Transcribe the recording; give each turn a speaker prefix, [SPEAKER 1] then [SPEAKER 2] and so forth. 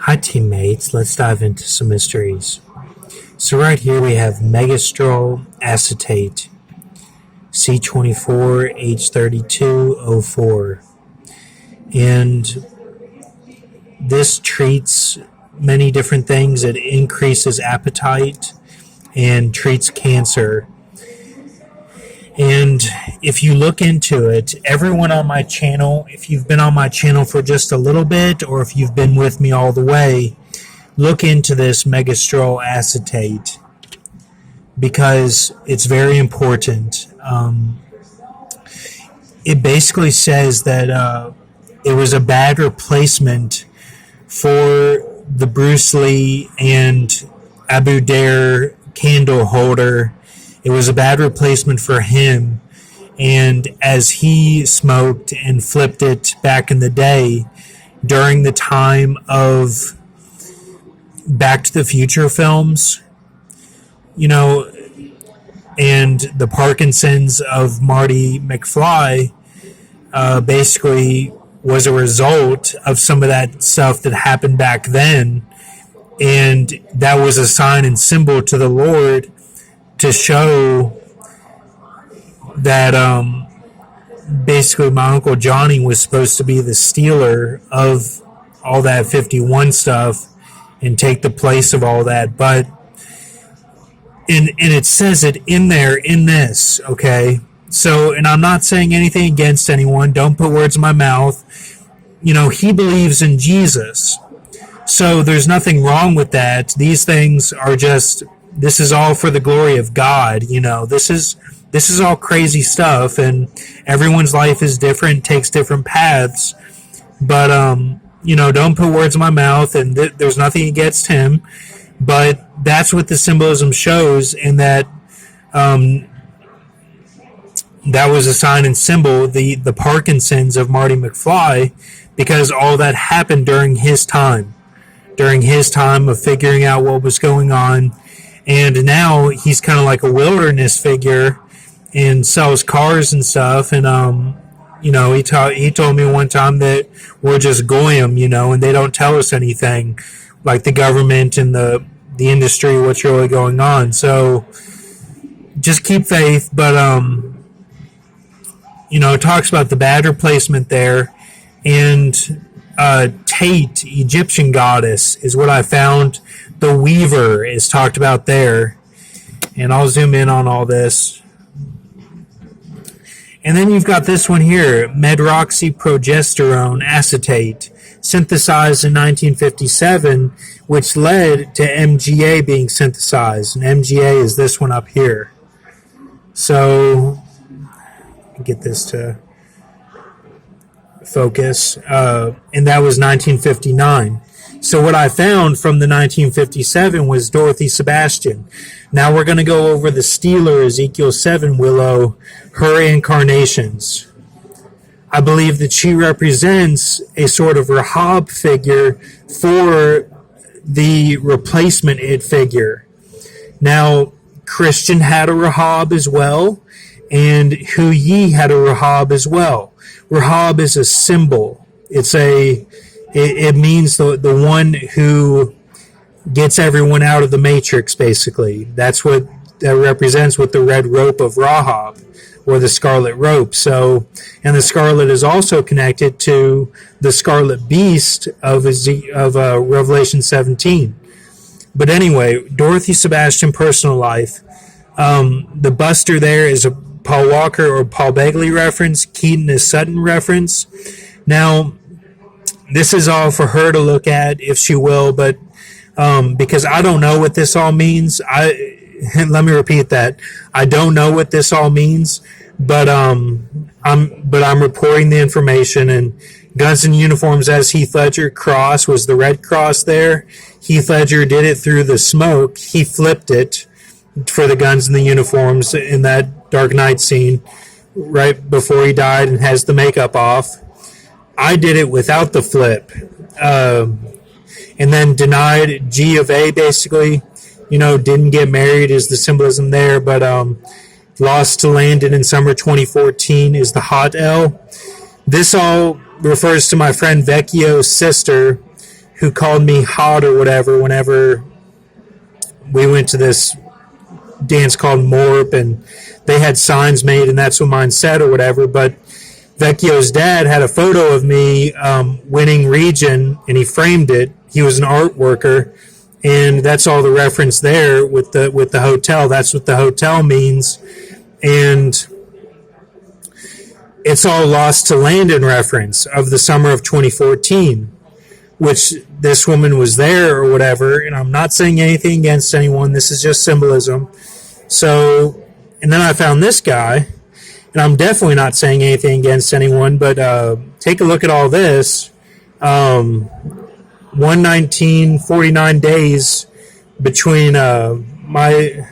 [SPEAKER 1] Hi teammates, let's dive into some mysteries. So right here we have megastrol acetate, C24H3204. And this treats many different things. It increases appetite and treats cancer. And if you look into it, everyone on my channel, if you've been on my channel for just a little bit, or if you've been with me all the way, look into this megastrol acetate because it's very important. It basically says that it was a bad replacement for the Bruce Lee and Abu Dare candle holder. It was a bad replacement for him, and as he smoked and flipped it back in the day during the time of Back to the Future films, and the Parkinson's of Marty McFly basically was a result of some of that stuff that happened back then, and that was a sign and symbol to the Lord to show that basically my Uncle Johnny was supposed to be the stealer of all that 51 stuff and take the place of all that. But and it says it in there in this, okay? So, and I'm not saying anything against anyone. Don't put words in my mouth. He believes in Jesus. So there's nothing wrong with that. These things are just, this is all for the glory of God. This is all crazy stuff, and everyone's life is different, takes different paths. But don't put words in my mouth, and there's nothing against him. But that's what the symbolism shows, and that that was a sign and symbol, the Parkinson's of Marty McFly, because all that happened during his time of figuring out what was going on. And now he's kind of like a wilderness figure and sells cars and stuff. And, he told me one time that we're just goyim, and they don't tell us anything, like the government and the industry, what's really going on. So just keep faith. But, it talks about the bad replacement there. And Tate, Egyptian goddess, is what I found. The Weaver is talked about there. And I'll zoom in on all this. And then you've got this one here, medroxyprogesterone acetate, synthesized in 1957, which led to MGA being synthesized. And MGA is this one up here. So, get this to focus. And that was 1959. So what I found from the 1957 was Dorothy Sebastian. Now we're going to go over the Steeler Ezekiel 7 willow, her incarnations. I believe that she represents a sort of Rahab figure for the replacement it figure. Now, Christian had a Rahab as well, and Hu Yi had a Rahab as well. Rahab is a symbol. It means the one who gets everyone out of the matrix, basically. That's what that represents with the red rope of Rahab, or the scarlet rope. So, and the scarlet is also connected to the scarlet beast of Revelation 17. But anyway, Dorothy Sebastian personal life. The buster there is a Paul Walker or Paul Begley reference. Keaton is Sutton reference. Now, this is all for her to look at if she will, but because I don't know what this all means. Let me repeat that. I don't know what this all means, but I'm reporting the information. And Guns and Uniforms as Heath Ledger cross was the red cross there. Heath Ledger did it through the smoke. He flipped it for the Guns and the Uniforms in that Dark Knight scene right before he died and has the makeup off. I did it without the flip. And then denied G of A, basically. Didn't get married is the symbolism there, but lost to Landon in summer 2014 is the hot L. This all refers to my friend Vecchio's sister, who called me hot or whatever whenever we went to this dance called Morp, and they had signs made, and that's what mine said or whatever. But Vecchio's dad had a photo of me winning region, and he framed it. He was an art worker, and that's all the reference there with the hotel. That's what the hotel means, and it's all Lost to Landon reference of the summer of 2014, which this woman was there or whatever. And I'm not saying anything against anyone. This is just symbolism. So, and then I found this guy, and I'm definitely not saying anything against anyone, but take a look at all this. 119, 49 days between my